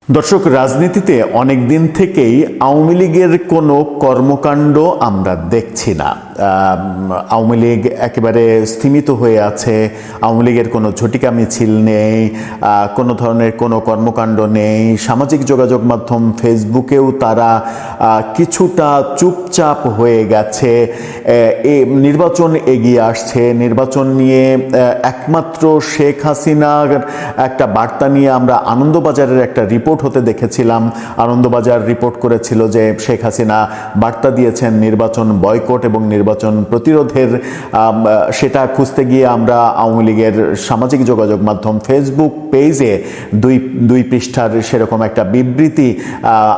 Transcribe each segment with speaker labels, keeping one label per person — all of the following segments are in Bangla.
Speaker 1: দর্শক, রাজনীতিতে অনেক দিন থেকেই আওয়ামী লীগের কোনো কর্মকাণ্ড আমরা দেখছি না। আওয়ামী লীগ একেবারে স্থিমিত হয়ে আছে। আওয়ামী লীগের কোনো ঝটিকা মিছিল নেই, কোনো ধরনের কোনো কর্মকাণ্ড নেই। সামাজিক যোগাযোগ মাধ্যম ফেসবুকেও তারা কিছুটা চুপচাপ হয়ে গেছে। নির্বাচন এগিয়ে আসছে, নির্বাচন নিয়ে একমাত্র শেখ হাসিনার একটা বার্তা নিয়ে আমরা আনন্দবাজারের একটা রিপোর্ট হতে দেখেছিলাম। আনন্দবাজার রিপোর্ট করেছিল যে শেখ হাসিনা বার্তা দিয়েছেন নির্বাচন বয়কট এবং নির্বাচন প্রতিরোধের। সেটা খুঁজতে গিয়ে আমরা আওয়ামী লীগের সামাজিক যোগাযোগ মাধ্যম ফেসবুক পেজে দুই পৃষ্ঠার সেরকম একটা বিবৃতি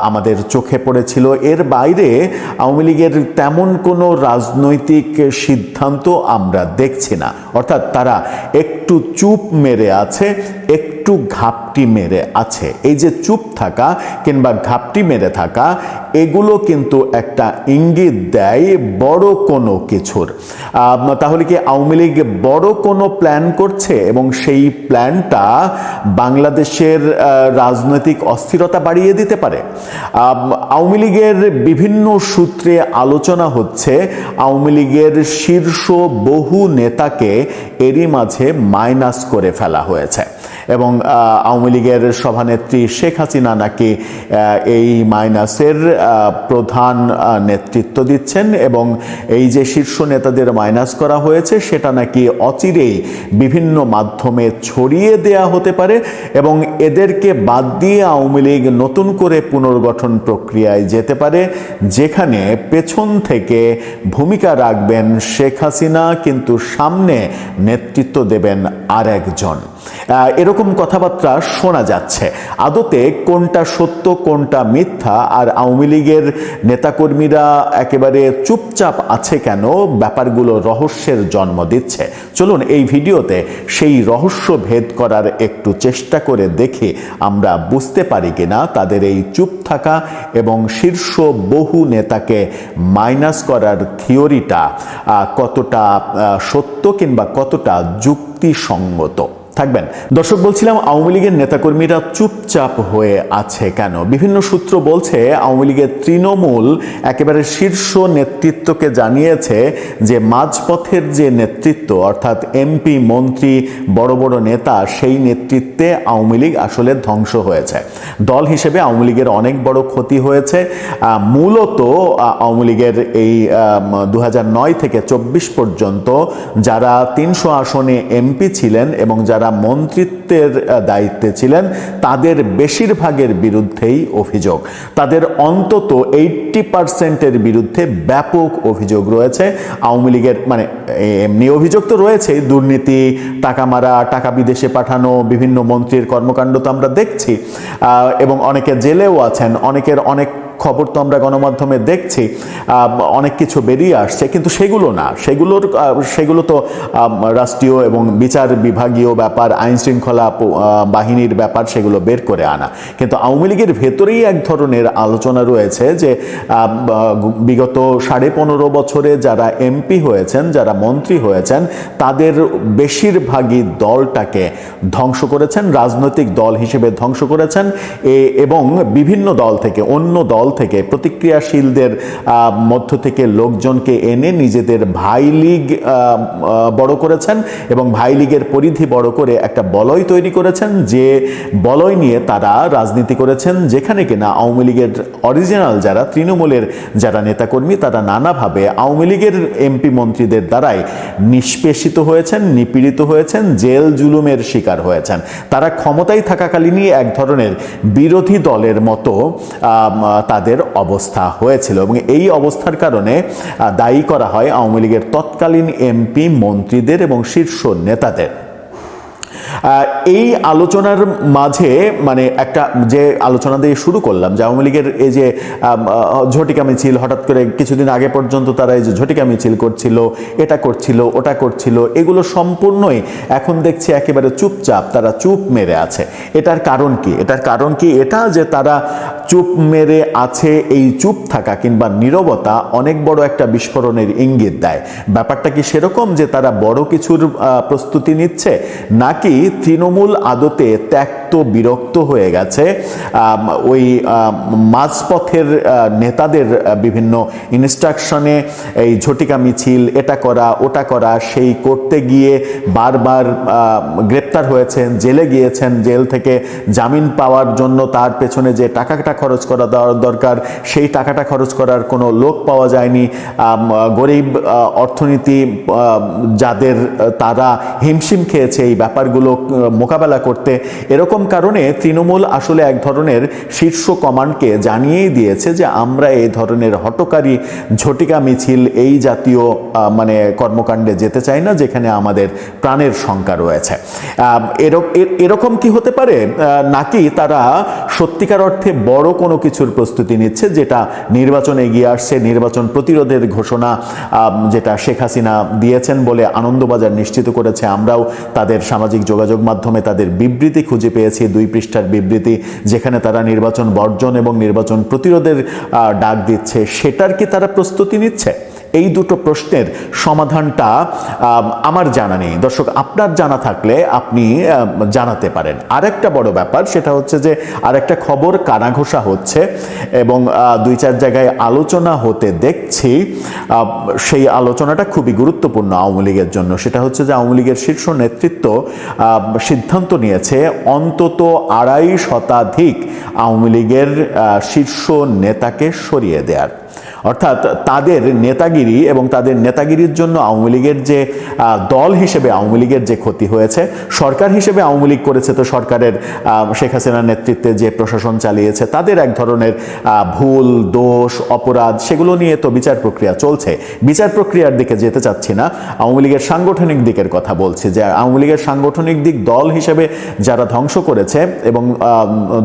Speaker 1: আমাদের চোখে পড়েছিল। এর বাইরে আওয়ামী লীগের তেমন কোনো রাজনৈতিক সিদ্ধান্ত আমরা দেখছি না। অর্থাৎ তারা একটু চুপ মেরে আছে, একটু ঘাপটি মেরে আছে। এই যে চুপ থাকা কিংবা ঘাপটি মেরে থাকা, এগুলো কিন্তু একটা ইঙ্গিত দেয় বড় কোনো কিছুর। তাহলে কি আওয়ামী লীগ বড় কোনো প্ল্যান করছে এবং সেই প্ল্যানটা বাংলাদেশের রাজনৈতিক অস্থিরতা বাড়িয়ে দিতে পারে? আওয়ামী লীগের বিভিন্ন সূত্রে আলোচনা হচ্ছে আওয়ামী লীগের শীর্ষ বহু নেতাকে এরই মাঝে মাইনাস করে ফেলা হয়েছে এবং আওয়ামী লীগের সভানেত্রী শেখ হাসিনা নাকি এই মাইনাসের প্রধান নেতৃত্ব দিচ্ছেন এবং এই যে শীর্ষ নেতাদের মাইনাস করা হয়েছে সেটা নাকি অচিরেই বিভিন্ন মাধ্যমে ছড়িয়ে দেয়া হতে পারে এবং এদেরকে বাদ দিয়ে আওয়ামী লীগ নতুন করে পুনর্গঠন প্রক্রিয়ায় যেতে পারে, যেখানে পেছন থেকে ভূমিকা রাখবেন শেখ হাসিনা, কিন্তু সামনে নেতৃত্ব দেবেন আরেকজন। এরকম কথাবার্তা শোনা যাচ্ছে। আদতে কোনটা সত্য কোনটা মিথ্যা আর আওয়ামী লীগের নেতাকর্মীরা একেবারে চুপচাপ আছে কেন, ব্যাপারগুলো রহস্যের জন্ম দিচ্ছে। চলুন এই ভিডিওতে সেই রহস্য ভেদ করার একটু চেষ্টা করে দেখি আমরা বুঝতে পারি কিনা তাদের এই চুপ থাকা এবং শীর্ষ বহু নেতাকে মাইনাস করার থিওরিটা কতটা সত্য কিংবা কতটা যুক্তিসঙ্গত। থাকবেন দর্শক। বলছিলাম আওয়ামী লীগের নেতাকর্মীরা চুপচাপ হয়ে আছে কেন? বিভিন্ন সূত্র বলছে আওয়ামী লীগের তৃণমূল একেবারে শীর্ষ নেতৃত্বকে জানিয়েছে যে মাঝপথের যে নেতৃত্ব অর্থাৎ এমপি মন্ত্রী বড় বড় নেতা, সেই নেতৃত্বে আওয়ামী লীগ আসলে ধ্বংস হয়েছে। দল হিসেবে আওয়ামী লীগের অনেক বড় ক্ষতি হয়েছে। মূলত আওয়ামী লীগের এই 2009 থেকে 24 পর্যন্ত যারা 300 আসনে এমপি ছিলেন এবং যারা মন্ত্রিত্বের দায়িত্বে ছিলেন তাদের বেশিরভাগের বিরুদ্ধেই অভিযোগ। তাদের অন্তত 80%-এর বিরুদ্ধে ব্যাপক অভিযোগ রয়েছে। আওয়ামী লীগের মানে এমনি অভিযোগ তো রয়েছে, দুর্নীতি, টাকা মারা, টাকা বিদেশে পাঠানো, বিভিন্ন মন্ত্রীর কর্মকাণ্ড তো আমরা দেখছি এবং অনেকে জেলেও আছেন। অনেকের অনেক খবর তো আমরা গণমাধ্যমে দেখছি, অনেক কিছু বেরিয়ে আসছে, কিন্তু সেগুলো না, সেগুলো তো রাষ্ট্রীয় এবং বিচার বিভাগীয় ব্যাপার, আইন শৃঙ্খলা বাহিনীর ব্যাপার, সেগুলো বের করে আনা। কিন্তু আওয়ামী লীগের ভেতরেই এক ধরনের আলোচনা রয়েছে যে বিগত 15.5 বছরে যারা এমপি হয়েছেন, যারা মন্ত্রী হয়েছেন, তাদের বেশিরভাগই দলটাকে ধ্বংস করেছেন, রাজনৈতিক দল হিসেবে ধ্বংস করেছেন এবং বিভিন্ন দল থেকে, অন্য দল থেকে, প্রতিক্রিয়াশীলদের মধ্য থেকে লোকজনকে এনে নিজেদের ভাই লীগ বড় করেছেন এবং ভাই লীগের পরিধি বড় করে একটা বলয় তৈরি করেছেন, যে বলয় নিয়ে তারা রাজনীতি করেছেন, যেখানে কিনা আওয়ামী লীগের অরিজিনাল যারা তৃণমূলের যারা নেতাকর্মী তারা নানাভাবে আওয়ামী লীগের এমপি মন্ত্রীদের দ্বারাই নিষ্পেষিত হয়েছেন, নিপীড়িত হয়েছেন, জেল জুলুমের শিকার হয়েছেন। তারা ক্ষমতায় থাকাকালীনই এক ধরনের বিরোধী দলের মতো তাদের অবস্থা হয়েছিল এবং এই অবস্থার কারণে দায়ী করা হয় আওয়ামী লীগের তৎকালীন এমপি মন্ত্রীদের এবং শীর্ষ নেতাদের। এই আলোচনার মাঝে মানে একটা যে আলোচনা দিয়ে শুরু করলাম যে আওয়ামী লীগের এই যে ঝটিকা মিছিল, হঠাৎ করে কিছুদিন আগে পর্যন্ত তারা এই যে ঝটিকা মিছিল করছিল, এটা করছিল, ওটা করছিল, এগুলো সম্পূর্ণই এখন দেখছি একেবারে চুপচাপ, তারা চুপ মেরে আছে। এটার কারণ কি? এটার কারণ কি এটা যে তারা চুপ মেরে আছে? এই চুপ থাকা কিংবা নীরবতা অনেক বড় একটা বিস্ফোরণের ইঙ্গিত দেয়। ব্যাপারটা কি সেরকম যে তারা বড় কিছুর প্রস্তুতি নিচ্ছে, নাকি নাকি তৃণমূল আদতে ত্যক্ত বিরক্ত হয়ে গেছে ওই মাঝপথের নেতাদের বিভিন্ন ইনস্ট্রাকশনে এই ঝটিকা মিছিল, এটা করা ওটা করা, সেই করতে গিয়ে বারবার গ্রেপ্তার হয়েছেন, জেলে গিয়েছেন, জেল থেকে জামিন পাওয়ার জন্য তার পেছনে যে টাকাটা খরচ করা দরকার সেই টাকাটা খরচ করার কোনো লোক পাওয়া যায়নি। গরিব অর্থনীতি যাদের, তারা হিমশিম খেয়েছে এই ব্যাপারগুলো মোকাবেলা করতে। এরকম কারণে তৃণমূল আসলে এক ধরনের শীর্ষ কমান্ডকে জানিয়েই দিয়েছে যে আমরা এই ধরনের হঠকারী ঝটিকা মিছিল, এই জাতীয় মানে কর্মকাণ্ডে যেতে চাই না যেখানে আমাদের প্রাণের শঙ্কা রয়েছে। এরকম কি হতে পারে, নাকি তারা সত্যিকার অর্থে বড় কোনো কিছুর প্রস্তুতি নিচ্ছে, যেটা নির্বাচনে এগিয়ে আসছে, নির্বাচন প্রতিরোধের ঘোষণা যেটা শেখ হাসিনা দিয়েছেন বলে আনন্দবাজার নিশ্চিত করেছে। আমরাও তাদের সামাজিক যোগাযোগ মাধ্যমে তাদের বিবৃতি খুঁজে পেয়েছি, 2 পৃষ্ঠার বিবৃতি, যেখানে তারা নির্বাচন বর্জন এবং নির্বাচন প্রতিরোধের ডাক দিচ্ছে। সেটার কি তারা প্রস্তুতি নিচ্ছে? এই দুটো প্রশ্নের সমাধানটা আমার জানা নেই। দর্শক, আপনার জানা থাকলে আপনি জানাতে পারেন। আরেকটা বড় ব্যাপার সেটা হচ্ছে যে আরেকটা খবর কানাঘোষা হচ্ছে এবং 2-4 জায়গায় আলোচনা হতে দেখছি। সেই আলোচনাটা খুবই গুরুত্বপূর্ণ আওয়ামী লীগের জন্য। সেটা হচ্ছে যে আওয়ামী লীগের শীর্ষ নেতৃত্ব সিদ্ধান্ত নিয়েছে অন্তত 2.5 শতাধিক আওয়ামী লীগের শীর্ষ নেতাকে সরিয়ে দেওয়ার। অর্থাৎ তাদের নেতাগিরি এবং তাদের নেতাগিরির জন্য আওয়ামী লীগের যে দল হিসেবে আওয়ামী লীগের যে ক্ষতি হয়েছে, সরকার হিসেবে আওয়ামী লীগ করেছে তো সরকারের শেখ হাসিনার নেতৃত্বে যে প্রশাসন চালিয়েছে তাদের এক ধরনের ভুল, দোষ, অপরাধ, সেগুলো নিয়ে তো বিচার প্রক্রিয়া চলছে। বিচার প্রক্রিয়ার দিকে যেতে চাচ্ছি না, আওয়ামী লীগের সাংগঠনিক দিকের কথা বলছি। যে আওয়ামী লীগের সাংগঠনিক দিক দল হিসেবে যারা ধ্বংস করেছে এবং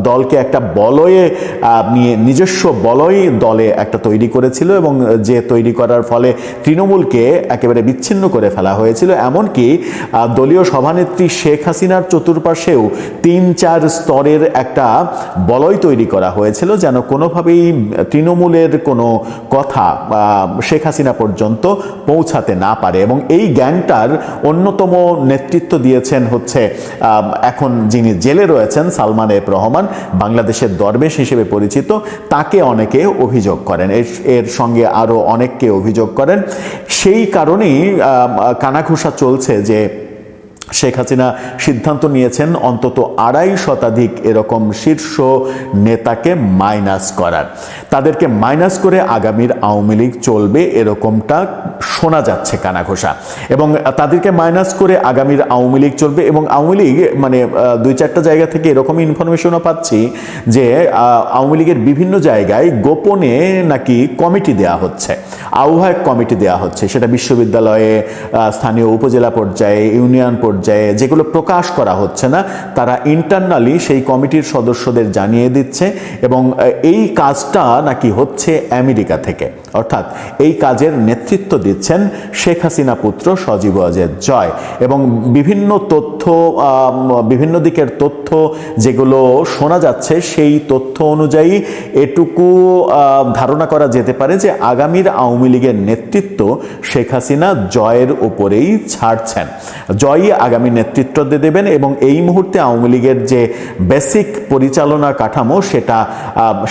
Speaker 1: দলকে একটা বলয়ে নিয়ে, নিজস্ব বলয় দলে একটা তৈরি করেছিল এবং যে তৈরি করার ফলে তৃণমূলকে একেবারে বিচ্ছিন্ন করে ফেলা হয়েছিল। এমনকি দলীয় সভানেত্রী শেখ হাসিনার চতুর্পাশেও 3-4 স্তরের একটা বলয় তৈরি করা হয়েছিল যেন কোনোভাবেই তৃণমূলের কোনো কথা শেখ হাসিনা পর্যন্ত পৌঁছাতে না পারে। এবং এই গ্যাংটার অন্যতম নেতৃত্ব দিয়েছেন হচ্ছে এখন যিনি জেলে রয়েছেন, সালমান এফ রহমান, বাংলাদেশের দরবেশ হিসেবে পরিচিত। তাকে অনেকে অভিযোগ করেন, এর সঙ্গে আরো অনেককে অভিযোগ করেন। সেই কারণেই কানাঘুষা চলছে যে শেখ হাসিনা সিদ্ধান্ত নিয়েছেন অন্তত 2.5 শতাধিক এরকম শীর্ষ নেতাকে মাইনাস করার। তাদেরকে মাইনাস করে আগামীর আওয়ামী লীগ চলবে এরকমটা শোনা যাচ্ছে কানাঘোষা। এবং তাদেরকে মাইনাস করে আগামীর আওয়ামী লীগ চলবে এবং আওয়ামী লীগ মানে 2-4টা জায়গা থেকে এরকম ইনফরমেশনও পাচ্ছি যে আওয়ামী লীগের বিভিন্ন জায়গায় গোপনে নাকি কমিটি দেয়া হচ্ছে, আহ্বায়ক কমিটি দেয়া হচ্ছে। সেটা বিশ্ববিদ্যালয়ে, স্থানীয় উপজেলা পর্যায়ে, ইউনিয়ন পর্যায়ে, যেগুলো প্রকাশ করা হচ্ছে না, তারা ইন্টারনালি সেই কমিটির সদস্যদের জানিয়ে দিচ্ছে। এবং এই কাজটা নাকি হচ্ছে আমেরিকা থেকে, অর্থাৎ এই কাজের নেতৃত্ব দিচ্ছেন শেখ হাসিনা পুত্র সজীব ওয়াজেদ জয়। এবং বিভিন্ন তথ্য, বিভিন্ন দিকের তথ্য যেগুলো শোনা যাচ্ছে, সেই তথ্য অনুযায়ী এটুকু ধারণা করা যেতে পারে যে আগামীর আওয়ামী লীগের নেতৃত্ব শেখ হাসিনা জয়ের উপরেই ছাড়ছেন। জয়ই আগামী নেতৃত্ব দেবেন এবং এই মুহূর্তে আওয়ামী লীগের যে বেসিক পরিচালনা কাঠামো, সেটা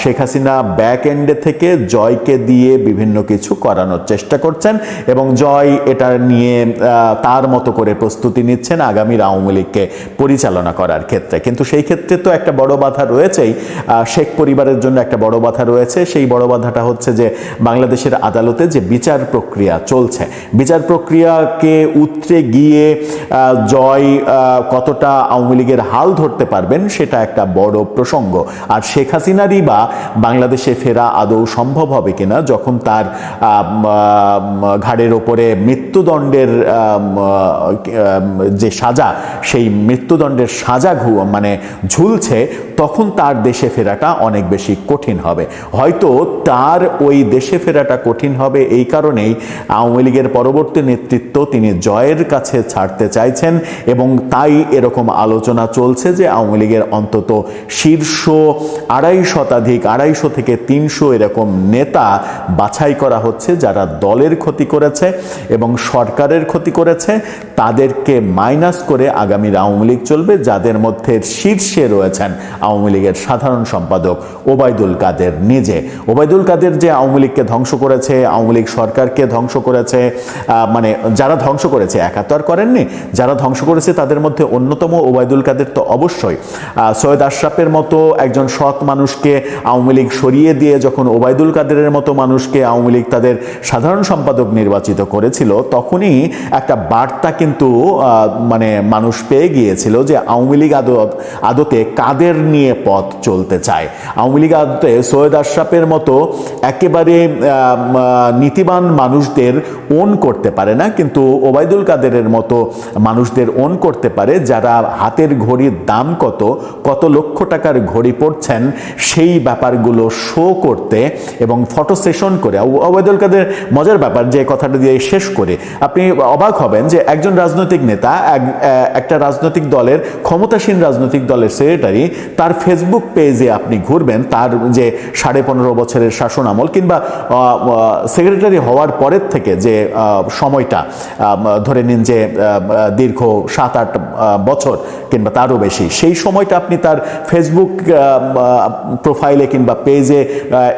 Speaker 1: শেখ হাসিনা ব্যাক এন্ডে থেকে জয়কে দিয়ে বিভিন্ন কিছু করানোর চেষ্টা করছেন এবং জয় এটা নিয়ে তার মতো করে প্রস্তুতি নিচ্ছেন আগামীর আওয়ামী লীগকে পরিচালনা করার ক্ষেত্রে। কিন্তু সেই ক্ষেত্রে তো একটা বড় বাধা রয়েছেই, শেখ পরিবারের জন্য একটা বড় বাধা রয়েছে। সেই বড় বাধাটা হচ্ছে যে বাংলাদেশের আদালতে যে বিচার প্রক্রিয়া চলছে, বিচার প্রক্রিয়াকে উতরে গিয়ে জয় কতটা আওয়ামী লীগের হাল ধরতে পারবেন সেটা একটা বড় প্রসঙ্গ। আর শেখ হাসিনারই বা বাংলাদেশে ফেরা আদৌ সম্ভব হবে কিনা, যখন তার ঘাড়ের ওপরে মৃত্যুদণ্ডের যে সাজা, সেই মৃত্যুদণ্ডের সাজা মানে ঝুলছে, তখন তার দেশে ফেরাটা অনেক বেশি কঠিন হবে। হয়তো তার ওই দেশে ফেরাটা কঠিন হবে এই কারণেই আওয়ামী লীগের পরবর্তী নেতৃত্ব তিনি জয়ের কাছে ছাড়তে চাইছেন এবং তাই এরকম আলোচনা চলছে যে আওয়ামী লীগের অন্তত শীর্ষ 2.5 শতাধিক, 250 থেকে 300 এরকম নেতা বাছাই করা হচ্ছে, যারা দলের ক্ষতি করেছে এবং সরকারের ক্ষতি করেছে তাদেরকে মাইনাস করে আগামীর আওয়ামী লীগ চলবে, যাদের মধ্যে শীর্ষে রয়েছেন আওয়ামী লীগের সাধারণ সম্পাদক ওবায়দুল কাদের নিজে। ওবায়দুল কাদের যে আওয়ামী লীগকে ধ্বংস করেছে, আওয়ামী লীগ সরকারকে ধ্বংস করেছে, মানে যারা ধ্বংস করেছে একা তো আর করেননি, যারা ধ্বংস করেছে তাদের মধ্যে অন্যতম ওবায়দুল কাদের তো অবশ্যই। সৈয়দ আশরাফের মতো একজন সৎ মানুষকে আওয়ামী লীগ সরিয়ে দিয়ে যখন ওবায়দুল কাদেরের মতো মানুষকে আওয়ামী লীগ তাদের সাধারণ সম্পাদক নির্বাচিত করেছিল, তখনই একটা বার্তা কিন্তু মানে মানুষ পেয়ে গিয়েছিল যে আওয়ামী লীগ আদতে কাদের নিয়ে পথ চলতে চায়। আওয়ামী লীগ আদতে সৈয়দ আশরাফের মতো একেবারে নীতিবান মানুষদের ওন করতে পারে না, কিন্তু ওবায়দুল কাদেরের মতো মানুষদের ওন করতে পারে, যারা হাতের ঘড়ির দাম কত, কত লক্ষ টাকার ঘড়ি পড়ছেন সেই ব্যাপারগুলো শো করতে এবং ফটো সেশন করে। ওবায়দুল কাদের মজার ব্যাপার, যে কথাটা দিয়ে শেষ করে আপনি অবাক হবেন যে একজন রাজনৈতিক নেতা, একটা রাজনৈতিক দলের ক্ষমতাসীন রাজনৈতিক দলের সেক্রেটারি, তার ফেসবুক পেজে আপনি ঘুরবেন, তার যে 15.5 বছরের শাসন আমল কিংবা সেক্রেটারি হওয়ার পরের থেকে যে সময়টা ধরে নিন যে দীর্ঘ 7-8 বছর কিংবা তারও বেশি, সেই সময়টা আপনি তার ফেসবুক প্রোফাইলে কিংবা পেজে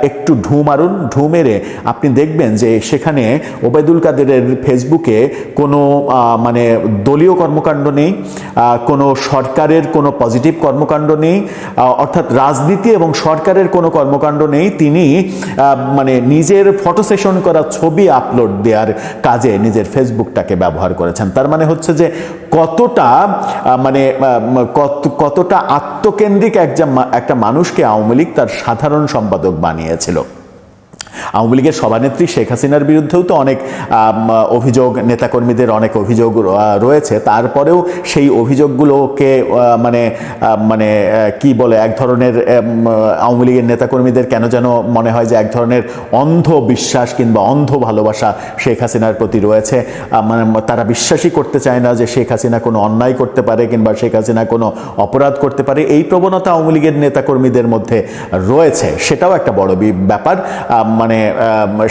Speaker 1: একটু ঢু মারুন, ঢু মেরে আপনি দেখবেন যে সেখানে ওবায়দুল কাদেরের ফেসবুকে কোনো মানে দলীয় কর্মকাণ্ড নেই, কোনো সরকারের কোনো পজিটিভ কর্মকাণ্ড নেই, অর্থাৎ রাজনীতি এবং সরকারের কোনো কর্মকাণ্ড নেই। তিনি মানে নিজের ফটো সেশন করা ছবি আপলোড দেওয়ার কাজে নিজের ফেসবুকটাকে ব্যবহার করেছেন। তার মানে হচ্ছে যে কতটা মানে কতটা আত্মকেন্দ্রিক একটা মানুষকে আওয়ামী লীগ তার সাধারণ সম্পাদক বানিয়েছিল। আওয়ামী লীগের সভানেত্রী শেখ হাসিনার বিরুদ্ধেও তো অনেক অভিযোগ, নেতাকর্মীদের অনেক অভিযোগ রয়েছে, তারপরেও সেই অভিযোগগুলোকে মানে মানে কি বলে, এক ধরনের আওয়ামী লীগের নেতাকর্মীদের কেন যেন মনে হয় যে এক ধরনের অন্ধ বিশ্বাস কিংবা অন্ধ ভালোবাসা শেখ হাসিনার প্রতি রয়েছে। মানে তারা বিশ্বাসই করতে চায় না যে শেখ হাসিনা কোনো অন্যায় করতে পারে কিংবা শেখ হাসিনা কোনো অপরাধ করতে পারে। এই প্রবণতা আওয়ামী লীগের নেতাকর্মীদের মধ্যে রয়েছে, সেটাও একটা বড় ব্যাপার। মানে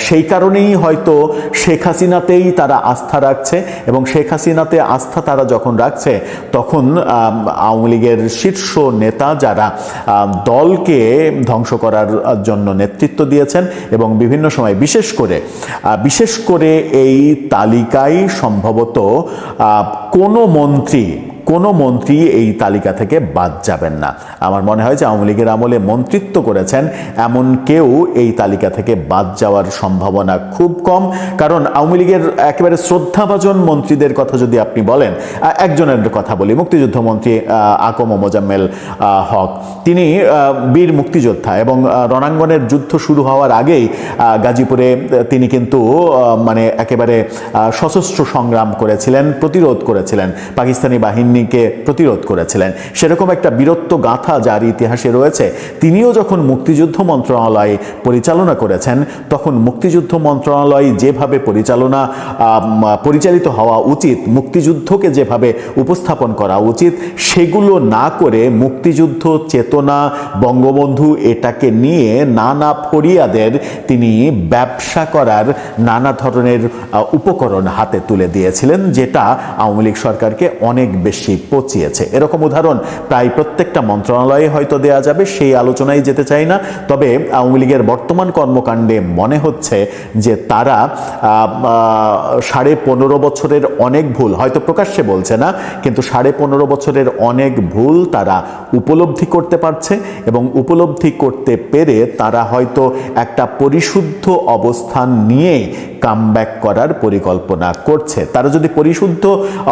Speaker 1: সেই কারণেই হয়তো শেখ হাসিনাতেই তারা আস্থা রাখছে, এবং শেখ হাসিনাতে আস্থা তারা যখন রাখছে তখন আওয়ামী লীগের শীর্ষ নেতা যারা দলকে ধ্বংস করার জন্য নেতৃত্ব দিয়েছেন এবং বিভিন্ন সময় বিশেষ করে এই তালিকায় সম্ভবত কোনো মন্ত্রী এই তালিকা থেকে বাদ যাবেন না। আমার মনে হয় যে আওয়ামী লীগের আমলে মন্ত্রিত্ব করেছেন এমন কেউ এই তালিকা থেকে বাদ যাওয়ার সম্ভাবনা খুব কম। কারণ আওয়ামী লীগের একেবারে শ্রদ্ধাভাজন মন্ত্রীদের কথা যদি আপনি বলেন, একজনের কথা বলি, মুক্তিযুদ্ধ মন্ত্রী আকম মোজাম্মেল হক, তিনি বীর মুক্তিযোদ্ধা এবং রণাঙ্গনের যুদ্ধ শুরু হওয়ার আগেই গাজীপুরে তিনি কিন্তু মানে একেবারে সশস্ত্র সংগ্রাম করেছিলেন, প্রতিরোধ করেছিলেন, পাকিস্তানি বাহিনীকে প্রতিরোধ করেছিলেন। সেরকম একটা বীরত্ব গাথা যার ইতিহাসে রয়েছে। তিনিও যখন মুক্তিযুদ্ধ মন্ত্রণালয় পরিচালনা করেছেন, তখন মুক্তিযুদ্ধ মন্ত্রণালয় যেভাবে পরিচালিত হওয়া উচিত, মুক্তিযুদ্ধকে যেভাবে উপস্থাপন করা উচিত, সেগুলো না করে মুক্তিযুদ্ধ চেতনা, বঙ্গবন্ধু, এটাকে নিয়ে নানা ফরিয়াদের তিনি ব্যবসা করার নানা ধরনের উপকরণ হাতে তুলে দিয়েছিলেন, যেটা আওয়ামী লীগ সরকারকে অনেক বেশি পচিয়েছে। এরকম উদাহরণ প্রায় প্রত্যেকটা মন্ত্রণালয়ে হয়তো দেয়া যাবে, সেই আলোচনায় যেতে চাই না। তবে আওয়ামী লীগের বর্তমান কর্মকাণ্ডে মনে হচ্ছে যে তারা 15.5 বছরের অনেক ভুল, হয়তো প্রকাশ্যে বলছে না, কিন্তু 15.5 বছরের অনেক ভুল তারা উপলব্ধি করতে পারছে, এবং উপলব্ধি করতে পেরে তারা হয়তো একটা পরিশুদ্ধ অবস্থান নিয়ে কামব্যাক করার পরিকল্পনা করছে। তারা যদি পরিশুদ্ধ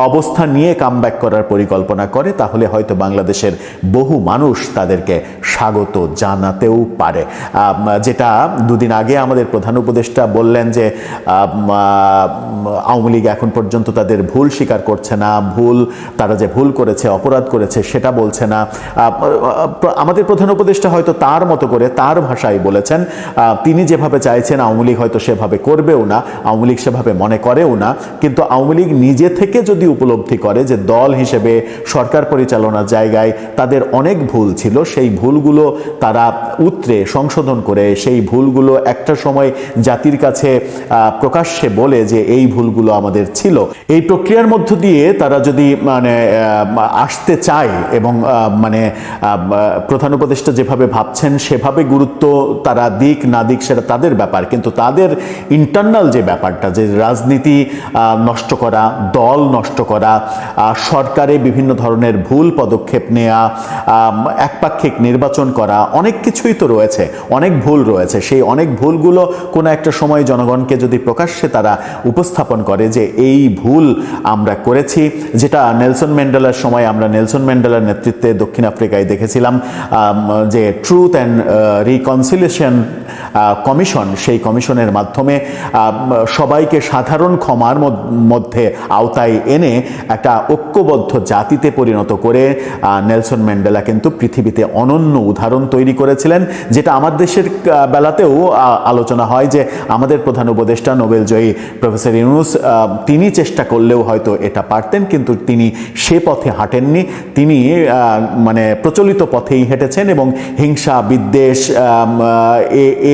Speaker 1: অবস্থান নিয়ে কামব্যাক করার পরিকল্পনা করে, তাহলে হয়তো বাংলাদেশের বহু মানুষ তাদেরকে স্বাগত জানাতেও পারে। যেটা দুদিন আগে আমাদের প্রধান উপদেষ্টা বললেন যে আওয়ামী লীগ এখন পর্যন্ত তাদের ভুল স্বীকার করছে না, তারা যে ভুল করেছে, অপরাধ করেছে সেটা বলছে না। আমাদের প্রধান উপদেষ্টা হয়তো তার মতো করে তার ভাষায় বলেছেন, তিনি যেভাবে চাইছেন আওয়ামী লীগ হয়তো সেভাবে করবেও না, আওয়ামী লীগ সেভাবে মনে করেও না, কিন্তু আওয়ামী লীগ নিজে থেকে যদি উপলব্ধি করে যে দল হিসেবে সরকার পরিচালনার জায়গায় তাদের অনেক ভুল ছিল, সেই ভুলগুলো তারা উতরে সংশোধন করে সেই ভুলগুলো একটা সময় জাতির কাছে প্রকাশ্যে বলে যে এই ভুলগুলো আমাদের ছিল, এই প্রক্রিয়ার মধ্য দিয়ে তারা যদি আসতে চায় এবং প্রধান উপদেষ্টা যেভাবে ভাবছেন সেভাবে গুরুত্ব তারা দিক না দিক সেটা তাদের ব্যাপার, কিন্তু তাদের ইন্টারনাল যে ব্যাপারটা, যে রাজনীতি নষ্ট করা, দল নষ্ট করা, সরকারে বিভিন্ন ধরনের ভুল পদক্ষেপ নেওয়া, একপাক্ষিক নির্বাচন করা, অনেক কিছুই তো রয়েছে, অনেক ভুল রয়েছে। সেই অনেক ভুলগুলো কোনো একটা সময় জনগণকে যদি প্রকাশ্যে তারা উপস্থাপন করে যে এই ভুল আমরা করেছি, যেটা নেলসন ম্যান্ডেলার সময় আমরা নেলসন ম্যান্ডেলার নেতৃত্বে দক্ষিণ আফ্রিকায় দেখেছিলাম, যে ট্রুথ অ্যান্ড রিকনসিলিয়েশন কমিশন, সেই কমিশনের মাধ্যমে সবাইকে সাধারণ ক্ষমার মধ্যে আওতায় এনে একটা ঐক্যবদ্ধ জাতিতে পরিণত করে নেলসন ম্যান্ডেলা কিন্তু পৃথিবীতে অনন্য উদাহরণ তৈরি করেছিলেন, যেটা আমার দেশের বেলাতেও আলোচনা হয় যে আমাদের প্রধান উপদেষ্টা নোবেলজয়ী প্রফেসর ইউনূস তিনি চেষ্টা করলেও হয়তো এটা পারতেন, কিন্তু তিনি সে পথে হাঁটেননি, তিনি প্রচলিত পথেই হেঁটেছেন এবং হিংসা, বিদ্বেষ,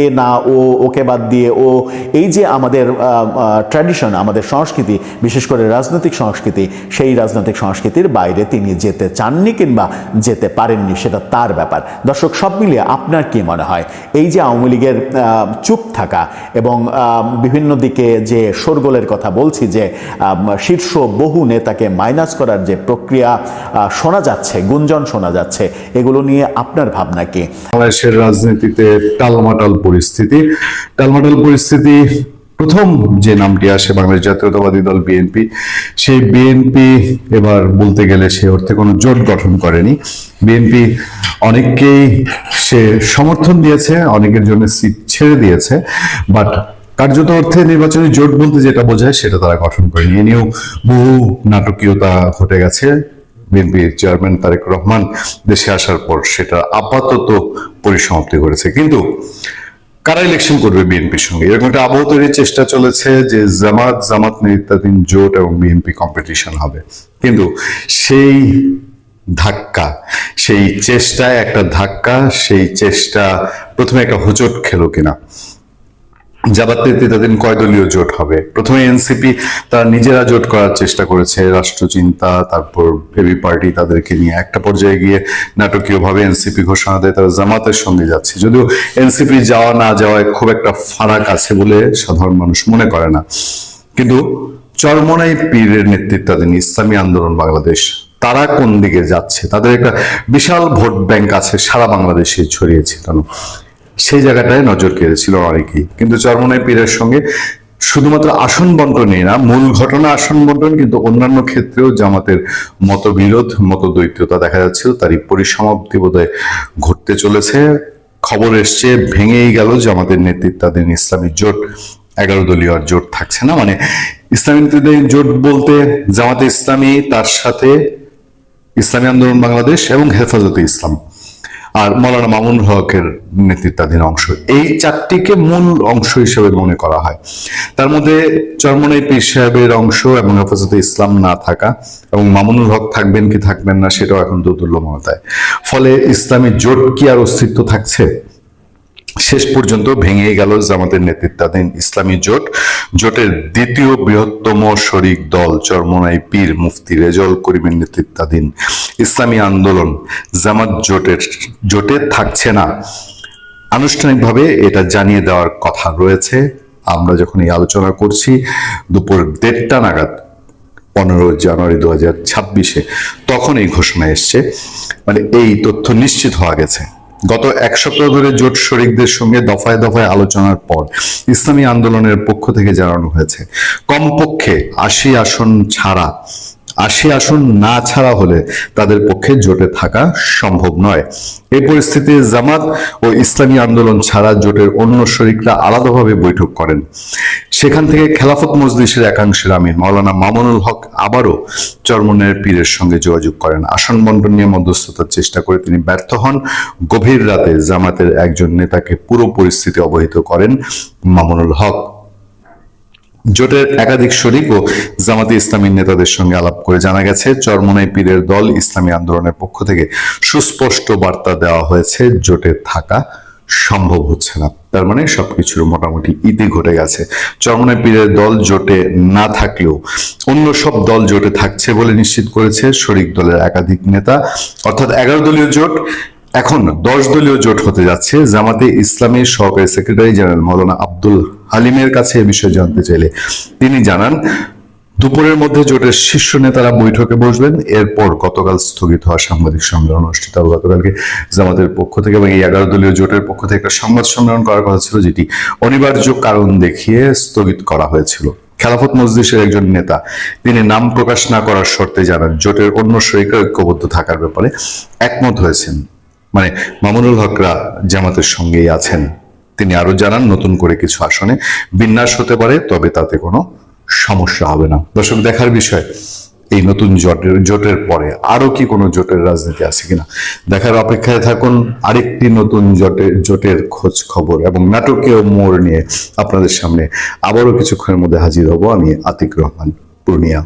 Speaker 1: এ না ও, ওকে বাদ দিয়ে ও, এই যে আমাদের ট্র্যাডিশন, আমাদের সংস্কৃতি, বিশেষ করে রাজনৈতিক সংস্কৃতি, সেই রাজনৈতিক সংস্কৃতির বাইরে তিনি যেতে চাননি কিংবা যেতে পারেননি, সেটা তার ব্যাপার। দর্শক, সব মিলিয়ে আপনার কি মনে হয় এই যে আওয়ামী লীগের চুপ থাকা এবং বিভিন্ন দিকে যে শোরগোলের কথা বলছি, যে শীর্ষ বহু নেতাকে মাইনাস করার যে প্রক্রিয়া শোনা যাচ্ছে, গুঞ্জন শোনা যাচ্ছে, এগুলো নিয়ে আপনার ভাবনা কি?
Speaker 2: বাংলাদেশের রাজনীতিতে টালমাটাল পরিস্থিতি প্রথম যে নামটি আসে বাংলাদেশ জাতীয়তাবাদী দল বিএনপি, সেই বিএনপি এবার বলতে গেলে সে অর্থে কোনো জোট গঠন করেনি। বিএনপি অনেককেই সে সমর্থন দিয়েছে, অনেকের জন্য সিট ছেড়ে দিয়েছে, বাট কার্যত অর্থে নির্বাচনী জোট বলতে যেটা বোঝায় সেটা তারা গঠন করেনি। এ নিয়েও বহু নাটকীয়তা ঘটে গেছে। বিএনপি চেয়ারম্যান তারেক রহমান দেশে আসার পর সেটা আপাতত পরিসমাপ্তি করেছে। কিন্তু কারা ইলেকশন করবে বিএনপির সঙ্গে, এরকম একটা আবহ তৈরির চেষ্টা চলেছে যে জামাত নেতৃত্বাধীন জোট এবং বিএনপি কম্পিটিশন হবে। কিন্তু সেই ধাক্কা, সেই চেষ্টায় একটা ধাক্কা, সেই চেষ্টা প্রথমে একটা হোঁচট খেলো কিনা। জামাত নেতৃত্বাধীন কয় দলীয় জোট হবে? প্রথমে এনসিপি তারা নিজেরা জোট করার চেষ্টা করেছে, রাষ্ট্রচিন্তা, তারপর এবি পার্টি তাদেরকে নিয়ে একটা পর্যায়ে গিয়ে নাটকীয়ভাবে এনসিপি ঘোষণা দেয় তারা জামাতের সঙ্গে যাচ্ছে, যদিও এনসিপি যাওয়া না যাওয়ায় খুব একটা ফারাক আছে বলে সাধারণ মানুষ মনে করে না। কিন্তু চরমোনাই পীরের নেতৃত্বাধীন ইসলামী আন্দোলন বাংলাদেশ, তারা কোন দিকে যাচ্ছে? তাদের একটা বিশাল ভোট ব্যাংক আছে, সারা বাংলাদেশে ছড়িয়ে ছিটানো, সেই জায়গাটায় নজর কেড়েছিল অনেকেই। কিন্তু চরমোনাই পীরের সঙ্গে শুধুমাত্র আসন বন্টনই না, মূল ঘটনা আসন বন্টন, কিন্তু অন্যান্য ক্ষেত্রেও জামাতের মতবিরোধ, মতদ্বৈততা দেখা যাচ্ছিল, তারই পরিসমাপ্তি বোধহয় ঘটতে চলেছে। খবর এসছে ভেঙেই গেল জামাতের নেতৃত্বাধীন ইসলামী জোট, 11 দলীয় আর জোট থাকছে না। ইসলামী নেতৃত্বাধীন জোট বলতে জামাতে ইসলামী, তার সাথে ইসলামী আন্দোলন বাংলাদেশ এবং হেফাজতে ইসলাম আর মাওলানা মামুনুল হকের নেতৃত্বাধীন অংশ, এই চারটিকে মূল অংশ হিসেবে মনে করা হয়। তার মধ্যে চরমোনাই পীর সাহেবের অংশ এবং হেফাজতে ইসলাম না থাকা এবং মামুনুল হক থাকবেন কি থাকবেন না সেটাও এখন দোদুল্যমনতায়। ফলে ইসলামী জোট কি আর অস্তিত্ব থাকছে? শেষ পর্যন্ত ভেঙে গেল জামাতের নেতৃত্বাধীন ইসলামী জোট। জোটের দ্বিতীয় বৃহত্তম শরিক দল চরমোনাই পীর মুফতি রেজাউল করিমের নেতৃত্বাধীন ইসলামী আন্দোলন জামাত জোটে থাকছে না। আনুষ্ঠানিকভাবে এটা জানিয়ে দেওয়ার কথা রয়েছে। আমরা যখন এই আলোচনা করছি দুপুর 1:30টা নাগাদ 15 জানুয়ারি 2026, তখন এই ঘোষণা এসছে, এই তথ্য নিশ্চিত হওয়া গেছে। গত 1 সপ্তাহ ধরে জোট শরিকদের সঙ্গে দফায় দফায় আলোচনার পর ইসলামী আন্দোলনের পক্ষ থেকে জানানো হয়েছে কমপক্ষে 80 আসন না ছাড়া হলে তাদের পক্ষে জোটে থাকা সম্ভব নয়। এই পরিস্থিতিতে জামাত ও ইসলামী আন্দোলন ছাড়া জোটের অন্য শরিকরা আলাদাভাবে বৈঠক করেন। সেখান থেকে খেলাফত মজলিসের একাংশের আমির মাওলানা মামুনুল হক আবারও চরমোনাই পীরের সঙ্গে যোগাযোগ করেন। আসন বন্টন নিয়ে মধ্যস্থতার চেষ্টা করে তিনি ব্যর্থ হন। গভীর রাতে জামাতের একজন নেতাকে পুরো পরিস্থিতি অবহিত করেন মামুনুল হক। জোটের একাধিক শরিক ও জামাতে ইসলামীর নেতাদের সঙ্গে আলাপ করে জানা গেছে, চরমোনাই পীরের দল ইসলামী আন্দোলনের পক্ষ থেকে সুস্পষ্ট বার্তা দেওয়া হয়েছে, জোটে থাকা সম্ভব হচ্ছে না। তার মানে সবকিছুর মোটামুটি ইতি ঘটে গেছে। চরমোনাই পীরের দল জোটে না থাকলেও অন্য সব দল জোটে থাকছে বলে নিশ্চিত করেছে শরিক দলের একাধিক নেতা। অর্থাৎ 11 দলীয় জোট এখন 10 দলীয় জোট হতে যাচ্ছে। জামাতে ইসলামীর সহকারী সেক্রেটারি জেনারেল মাওলানা আব্দুল হালিমের কাছে এ বিষয়ে জানতে চাইলে তিনি জানান, দুপুরের মধ্যে জোটের শীর্ষ নেতারা বৈঠকে বসবেন। এরপর গতকাল স্থগিত হওয়া সাংবাদিক সম্মেলন অনুষ্ঠিত হবে। গতকালকে জামাতের পক্ষ থেকে এবং এই 11 দলীয় জোটের পক্ষ থেকে একটা সংবাদ সম্মেলন করার কথা ছিল, যেটি অনিবার্য কারণ দেখিয়ে স্থগিত করা হয়েছিল। খেলাফত মজলিসের একজন নেতা তিনি নাম প্রকাশ না করার শর্তে জানান, জোটের অন্য শরিকরা ঐক্যবদ্ধ থাকার ব্যাপারে একমত হয়েছেন। মানে মামুনুল হকরা জামাতের সঙ্গেই আছেন। তিনি আরো জানান, নতুন করে কিছু আসনে বিন্যাস হতে পারে, তবে তাতে কোনো সমস্যা হবে না। দর্শক, দেখার বিষয় এই নতুন জোটের পরে আরো কি কোনো জোটের রাজনীতি আছে কিনা দেখার অপেক্ষায় থাকুন। আরেকটি নতুন জোটের খোঁজ খবর এবং নাটকীয় মোড় নিয়ে আপনাদের সামনে আবারও কিছুক্ষণের মধ্যে হাজির হব। আমি আতিক রহমান, পূর্ণিয়া।